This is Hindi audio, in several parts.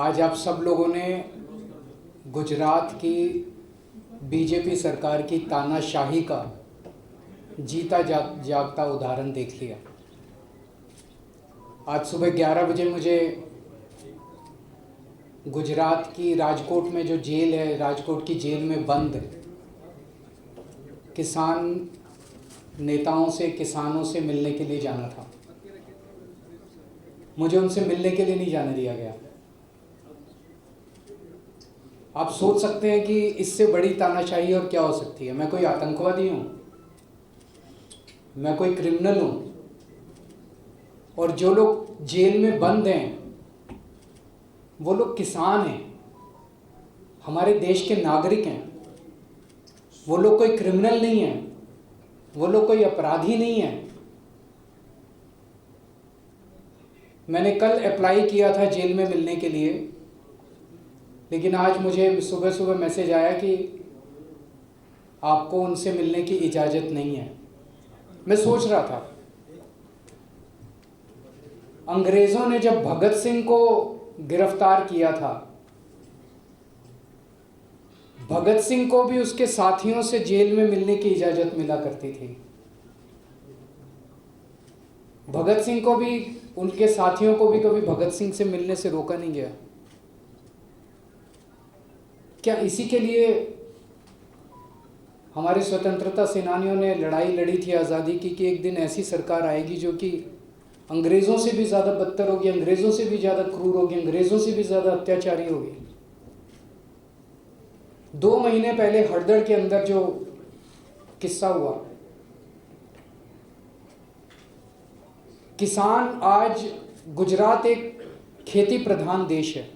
आज आप सब लोगों ने गुजरात की बीजेपी सरकार की तानाशाही का जीता जागता उदाहरण देख लिया। आज सुबह 11 बजे मुझे गुजरात की राजकोट में जो जेल है, राजकोट की जेल में बंद किसान नेताओं से, किसानों से मिलने के लिए जाना था। मुझे उनसे मिलने के लिए नहीं जाने दिया गया। आप सोच सकते हैं कि इससे बड़ी तानाशाही और क्या हो सकती है। मैं कोई आतंकवादी हूं? मैं कोई क्रिमिनल हूं? और जो लोग जेल में बंद हैं वो लोग किसान हैं, हमारे देश के नागरिक हैं। वो लोग कोई क्रिमिनल नहीं है, वो लोग कोई अपराधी नहीं है। मैंने कल अप्लाई किया था जेल में मिलने के लिए, लेकिन आज मुझे सुबह सुबह मैसेज आया कि आपको उनसे मिलने की इजाज़त नहीं है। मैं सोच रहा था, अंग्रेज़ों ने जब भगत सिंह को गिरफ्तार किया था, भगत सिंह को भी उसके साथियों से जेल में मिलने की इजाज़त मिला करती थी। भगत सिंह को भी, उनके साथियों को भी कभी भगत सिंह से मिलने से रोका नहीं गया। क्या इसी के लिए हमारे स्वतंत्रता सेनानियों ने लड़ाई लड़ी थी आज़ादी की कि एक दिन ऐसी सरकार आएगी जो कि अंग्रेज़ों से भी ज़्यादा बदतर होगी, अंग्रेज़ों से भी ज़्यादा क्रूर होगी, अंग्रेज़ों से भी ज़्यादा अत्याचारी होगी। 2 महीने पहले हड़दड़ के अंदर जो किस्सा हुआ, किसान, आज गुजरात एक खेती प्रधान देश है।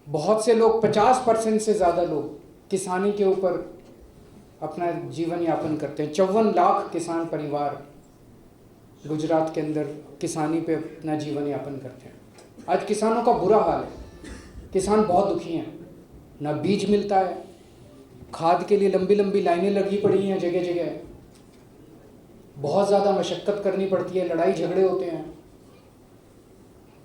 बहुत से लोग, 50% से ज़्यादा लोग किसानी के ऊपर अपना जीवन यापन करते हैं। 54 लाख किसान परिवार गुजरात के अंदर किसानी पे अपना जीवन यापन करते हैं। आज किसानों का बुरा हाल है, किसान बहुत दुखी हैं। ना बीज मिलता है, खाद के लिए लंबी लंबी लाइनें लगी पड़ी हैं जगह जगह, बहुत ज़्यादा मशक्क़त करनी पड़ती है, लड़ाई झगड़े होते हैं।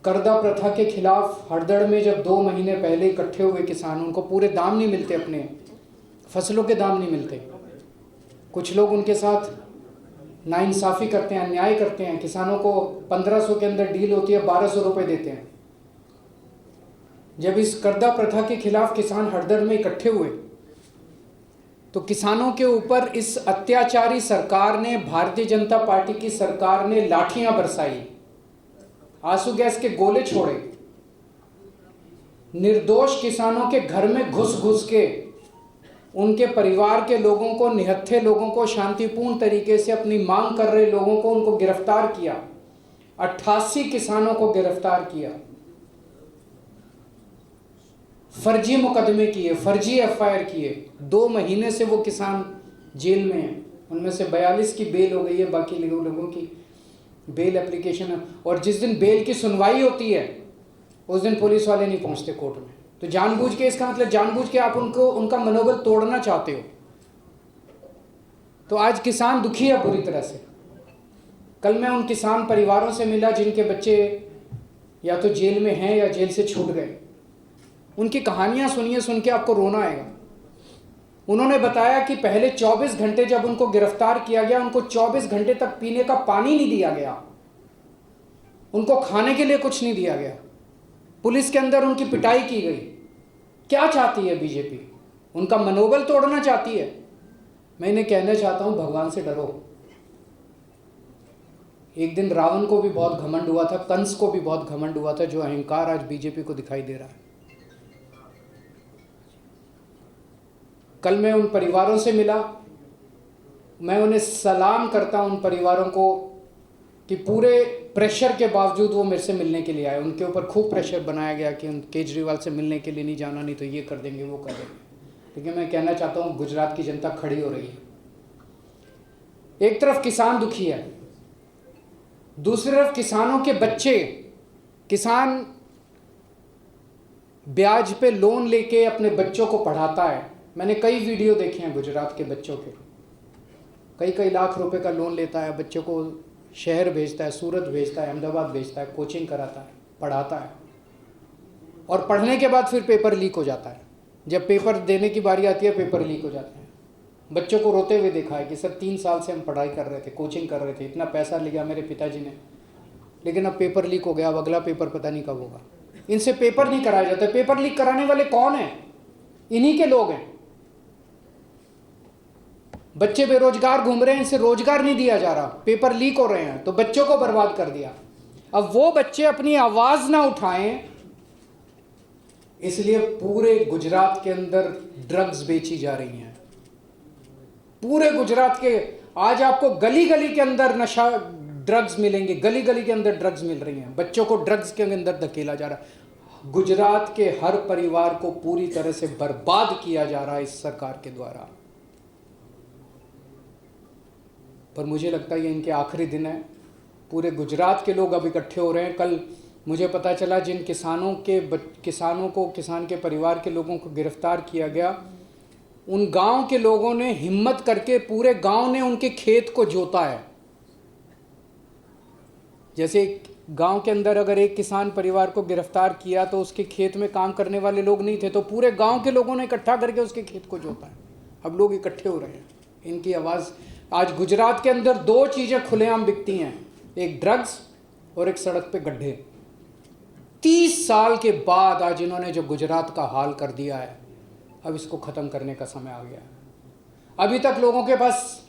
कर्दा प्रथा के खिलाफ हड़दड़ में जब 2 महीने पहले इकट्ठे हुए किसान, उनको पूरे दाम नहीं मिलते, अपने फसलों के दाम नहीं मिलते। कुछ लोग उनके साथ नाइंसाफ़ी करते हैं, अन्याय करते हैं। किसानों को 1500 के अंदर डील होती है, 1200 रुपये देते हैं। जब इस कर्दा प्रथा के खिलाफ किसान हड़दड़ में इकट्ठे हुए तो किसानों के ऊपर इस अत्याचारी सरकार ने, भारतीय जनता पार्टी की सरकार ने लाठियां बरसाई, आंसू गैस के गोले छोड़े, निर्दोष किसानों के घर में घुस घुस के उनके परिवार के लोगों को, निहत्थे लोगों को, शांतिपूर्ण तरीके से अपनी मांग कर रहे लोगों को उनको गिरफ्तार किया। 88 किसानों को गिरफ्तार किया, फर्जी मुकदमे किए, फर्जी एफआईआर किए। 2 महीने से वो किसान जेल में हैं। उनमें से 42 की बेल हो गई है, बाकी लोगों की बेल एप्लीकेशन है। और जिस दिन बेल की सुनवाई होती है उस दिन पुलिस वाले नहीं पहुंचते कोर्ट में। तो जानबूझ के, इसका मतलब जानबूझ के आप उनका मनोबल तोड़ना चाहते हो। तो आज किसान दुखी है बुरी तरह से। कल मैं उन किसान परिवारों से मिला जिनके बच्चे या तो जेल में हैं या जेल से छूट गए। उनकी कहानियां सुनिए, सुन के आपको रोना आएगा। उन्होंने बताया कि पहले 24 घंटे जब उनको गिरफ्तार किया गया, उनको 24 घंटे तक पीने का पानी नहीं दिया गया, उनको खाने के लिए कुछ नहीं दिया गया, पुलिस के अंदर उनकी पिटाई की गई। क्या चाहती है बीजेपी? उनका मनोबल तोड़ना चाहती है। मैं इन्हें कहना चाहता हूं, भगवान से डरो। एक दिन रावण को भी बहुत घमंड हुआ था, कंस को भी बहुत घमंड हुआ था, जो अहंकार आज बीजेपी को दिखाई दे रहा है। कल मैं उन परिवारों से मिला, मैं उन्हें सलाम करता हूं, उन परिवारों को, कि पूरे प्रेशर के बावजूद वो मेरे से मिलने के लिए आए। उनके ऊपर खूब प्रेशर बनाया गया कि केजरीवाल से मिलने के लिए नहीं जाना, नहीं तो ये कर देंगे, वो कर देंगे। लेकिन मैं कहना चाहता हूं, गुजरात की जनता खड़ी हो रही है। एक तरफ किसान दुखी है, दूसरी तरफ किसानों के बच्चे, किसान ब्याज पे लोन लेके अपने बच्चों को पढ़ाता है। मैंने कई वीडियो देखे हैं गुजरात के बच्चों के, कई लाख रुपए का लोन लेता है, बच्चों को शहर भेजता है, सूरत भेजता है, अहमदाबाद भेजता है, कोचिंग कराता है, पढ़ाता है, और पढ़ने के बाद फिर पेपर लीक हो जाता है। जब पेपर देने की बारी आती है पेपर लीक हो जाते हैं। बच्चों को रोते हुए देखा है कि सर 3 साल से हम पढ़ाई कर रहे थे, कोचिंग कर रहे थे, इतना पैसा लिया मेरे पिताजी ने, लेकिन अब पेपर लीक हो गया, अब अगला पेपर पता नहीं कब होगा। इनसे पेपर नहीं कराया जाता। पेपर लीक कराने वाले कौन हैं? इन्हीं के लोग हैं। बच्चे बेरोजगार घूम रहे हैं, इनसे रोजगार नहीं दिया जा रहा, पेपर लीक हो रहे हैं, तो बच्चों को बर्बाद कर दिया। अब वो बच्चे अपनी आवाज ना उठाएं, इसलिए पूरे गुजरात के अंदर ड्रग्स बेची जा रही हैं। पूरे गुजरात के आज आपको गली गली के अंदर नशा ड्रग्स मिलेंगे, गली गली के अंदर ड्रग्स मिल रही हैं। बच्चों को ड्रग्स के अंदर धकेला जा रहा है। गुजरात के हर परिवार को पूरी तरह से बर्बाद किया जा रहा है इस सरकार के द्वारा। पर मुझे लगता है ये इनके आखिरी दिन है। पूरे गुजरात के लोग अब इकट्ठे हो रहे हैं। कल मुझे पता चला जिन किसानों को, किसान के परिवार के लोगों को गिरफ्तार किया गया, उन गांव के लोगों ने हिम्मत करके, पूरे गांव ने उनके खेत को जोता है। जैसे गांव के अंदर अगर एक किसान परिवार को गिरफ्तार किया तो उसके खेत में काम करने वाले लोग नहीं थे, तो पूरे गांव के लोगों ने इकट्ठा करके उसके खेत को जोता है। अब लोग इकट्ठे हो रहे हैं, इनकी आवाज़। आज गुजरात के अंदर 2 चीज़ें खुलेआम बिकती हैं, एक ड्रग्स और एक सड़क पे गड्ढे। 30 साल के बाद आज इन्होंने जो गुजरात का हाल कर दिया है, अब इसको ख़त्म करने का समय आ गया है। अभी तक लोगों के पास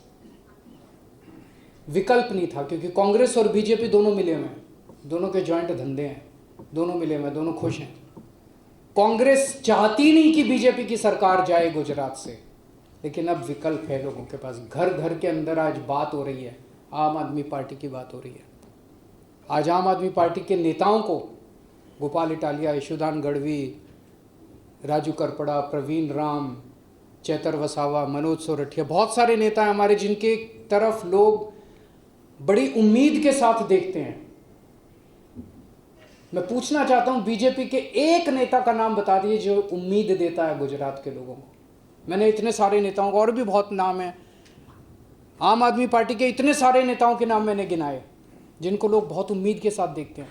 विकल्प नहीं था, क्योंकि कांग्रेस और बीजेपी दोनों मिले हुए हैं, दोनों के जॉइंट धंधे हैं, दोनों मिले हुए हैं, दोनों खुश हैं। कांग्रेस चाहती नहीं कि बीजेपी की सरकार जाए गुजरात से, लेकिन अब विकल्प है लोगों के पास। घर घर के अंदर आज बात हो रही है, आम आदमी पार्टी की बात हो रही है। आज आम आदमी पार्टी के नेताओं को, गोपाल इटालिया, यशोदान गढ़वी, राजू करपड़ा, प्रवीण राम, चैतर वसावा, मनोज सोरठिया, बहुत सारे नेता हैं हमारे जिनके तरफ लोग बड़ी उम्मीद के साथ देखते हैं। मैं पूछना चाहता हूं, बीजेपी के एक नेता का नाम बता दिए जो उम्मीद देता है गुजरात के लोगों को। मैंने इतने सारे नेताओं का, और भी बहुत नाम है, आम आदमी पार्टी के इतने सारे नेताओं के नाम मैंने गिनाए जिनको लोग बहुत उम्मीद के साथ देखते हैं।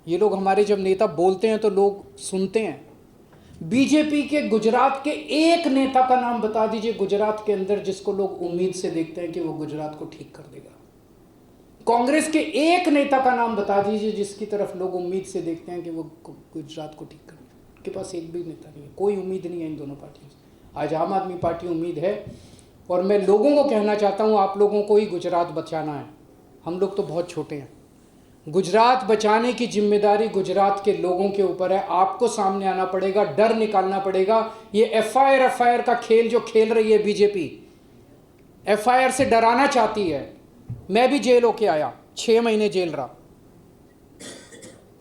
ये लोग हमारे जब नेता बोलते हैं तो लोग सुनते हैं। बीजेपी के गुजरात के एक नेता का नाम बता दीजिए गुजरात के अंदर जिसको लोग उम्मीद से देखते हैं कि वो गुजरात को ठीक कर देगा। कांग्रेस के एक नेता का नाम बता दीजिए जिसकी तरफ लोग उम्मीद से देखते हैं कि वो गुजरात को ठीक कर देगा। उनके पास एक भी नेता नहीं है, कोई उम्मीद नहीं है इन दोनों पार्टियों से। आज आम आदमी पार्टी उम्मीद है, और मैं लोगों को कहना चाहता हूं, आप लोगों को ही गुजरात बचाना है। हम लोग तो बहुत छोटे हैं। गुजरात बचाने की जिम्मेदारी गुजरात के लोगों के ऊपर है। आपको सामने आना पड़ेगा, डर निकालना पड़ेगा। ये एफआईआर का खेल जो खेल रही है बीजेपी, एफआईआर से डराना चाहती है। मैं भी जेल होके आया, 6 महीने जेल रहा।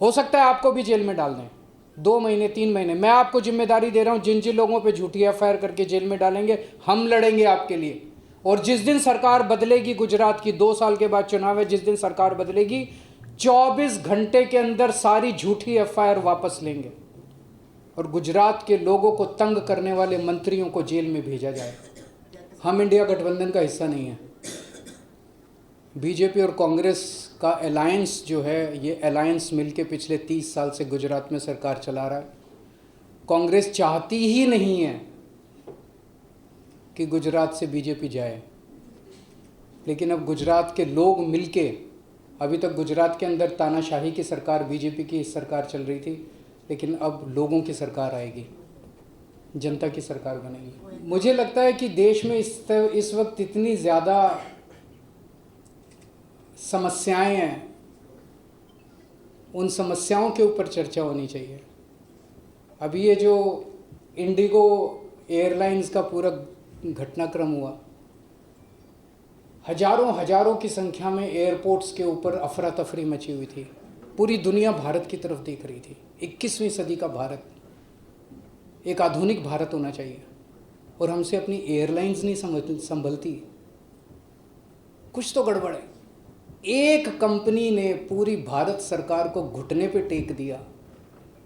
हो सकता है आपको भी जेल में डाल दें, 2 महीने 3 महीने। मैं आपको जिम्मेदारी दे रहा हूं, जिन जिन लोगों पे झूठी एफआईआर करके जेल में डालेंगे, हम लड़ेंगे आपके लिए। और जिस दिन सरकार बदलेगी गुजरात की, 2 साल के बाद चुनाव है, जिस दिन सरकार बदलेगी, 24 घंटे के अंदर सारी झूठी एफआईआर वापस लेंगे और गुजरात के लोगों को तंग करने वाले मंत्रियों को जेल में भेजा जाए। हम इंडिया गठबंधन का हिस्सा नहीं है। बीजेपी और कांग्रेस का अलायंस जो है, ये अलायंस मिलके पिछले 30 साल से गुजरात में सरकार चला रहा है। कांग्रेस चाहती ही नहीं है कि गुजरात से बीजेपी जाए, लेकिन अब गुजरात के लोग मिलके, अभी तक गुजरात के अंदर तानाशाही की सरकार, बीजेपी की सरकार चल रही थी, लेकिन अब लोगों की सरकार आएगी, जनता की सरकार बनेगी। मुझे लगता है कि देश में इस वक्त इतनी ज़्यादा समस्याएं हैं, उन समस्याओं के ऊपर चर्चा होनी चाहिए। अभी ये जो इंडिगो एयरलाइंस का पूरा घटनाक्रम हुआ, हजारों की संख्या में एयरपोर्ट्स के ऊपर अफरा तफरी मची हुई थी। पूरी दुनिया भारत की तरफ देख रही थी। 21वीं सदी का भारत, एक आधुनिक भारत होना चाहिए, और हमसे अपनी एयरलाइंस नहीं संभलती। कुछ तो गड़बड़ है। एक कंपनी ने पूरी भारत सरकार को घुटने पे टेक दिया,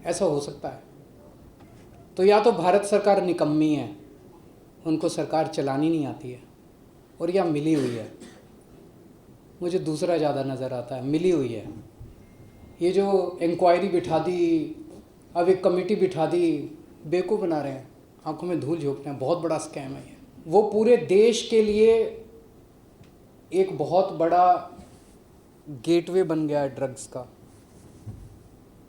ऐसा हो सकता है? तो या तो भारत सरकार निकम्मी है, उनको सरकार चलानी नहीं आती है, और या मिली हुई है। मुझे दूसरा ज़्यादा नज़र आता है, मिली हुई है। ये जो इंक्वायरी बिठा दी, अब एक कमेटी बिठा दी, बेवकूफ़ बना रहे हैं, आंखों में धूल झोंक रहे हैं। बहुत बड़ा स्कैम है ये। वो पूरे देश के लिए एक बहुत बड़ा गेटवे बन गया है ड्रग्स का।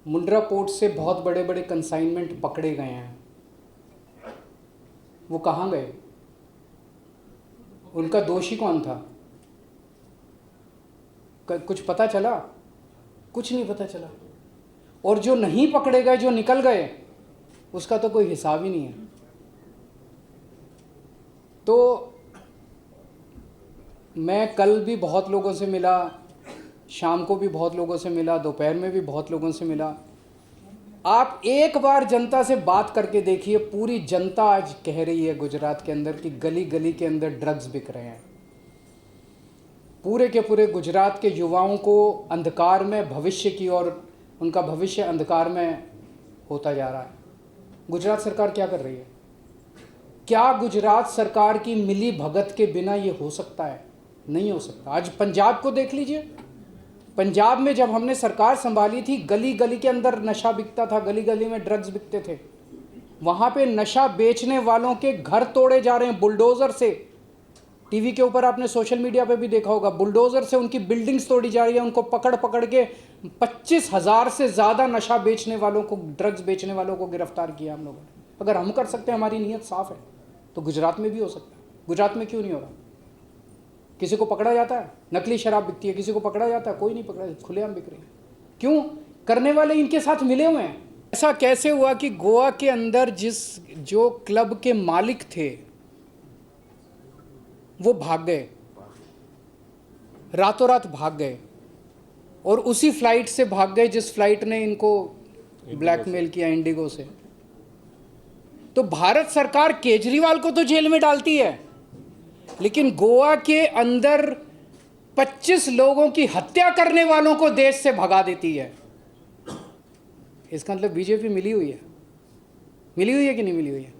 मुंड्रा पोर्ट से बहुत बड़े बड़े कंसाइनमेंट पकड़े गए हैं। वो कहाँ गए? उनका दोषी कौन था? कुछ पता चला? कुछ नहीं पता चला। और जो नहीं पकड़े गए, जो निकल गए, उसका तो कोई हिसाब ही नहीं है। तो मैं कल भी बहुत लोगों से मिला, शाम को भी बहुत लोगों से मिला, दोपहर में भी बहुत लोगों से मिला। आप एक बार जनता से बात करके देखिए, पूरी जनता आज कह रही है गुजरात के अंदर कि गली गली के अंदर ड्रग्स बिक रहे हैं। पूरे के पूरे गुजरात के युवाओं को अंधकार में, भविष्य की ओर उनका भविष्य अंधकार में होता जा रहा है। गुजरात सरकार क्या कर रही है? क्या गुजरात सरकार की मिली भगत के बिना ये हो सकता है? नहीं हो सकता। आज पंजाब को देख लीजिए। पंजाब में जब हमने सरकार संभाली थी, गली गली के अंदर नशा बिकता था, गली गली में ड्रग्स बिकते थे। वहां पे नशा बेचने वालों के घर तोड़े जा रहे हैं बुलडोजर से। टीवी के ऊपर आपने, सोशल मीडिया पे भी देखा होगा, बुलडोजर से उनकी बिल्डिंग्स तोड़ी जा रही है। उनको पकड़ पकड़ के 25,000 से ज़्यादा नशा बेचने वालों को, ड्रग्स बेचने वालों को गिरफ्तार किया हम लोगों ने। अगर हम कर सकते हैं, हमारी नीयत साफ है, तो गुजरात में भी हो सकता है। गुजरात में क्यों नहीं हो रहा? किसी को पकड़ा जाता है? नकली शराब बिकती है, किसी को पकड़ा जाता है? कोई नहीं पकड़ा, खुलेआम बिक रही है। क्यों? करने वाले इनके साथ मिले हुए हैं। ऐसा कैसे हुआ कि गोवा के अंदर जो क्लब के मालिक थे वो भाग गए, रातों रात भाग गए, और उसी फ्लाइट से भाग गए जिस फ्लाइट ने इनको ब्लैकमेल किया, इंडिगो से। तो भारत सरकार केजरीवाल को तो जेल में डालती है, लेकिन गोवा के अंदर 25 लोगों की हत्या करने वालों को देश से भगा देती है। इसका मतलब बीजेपी मिली हुई है। मिली हुई है कि नहीं मिली हुई है?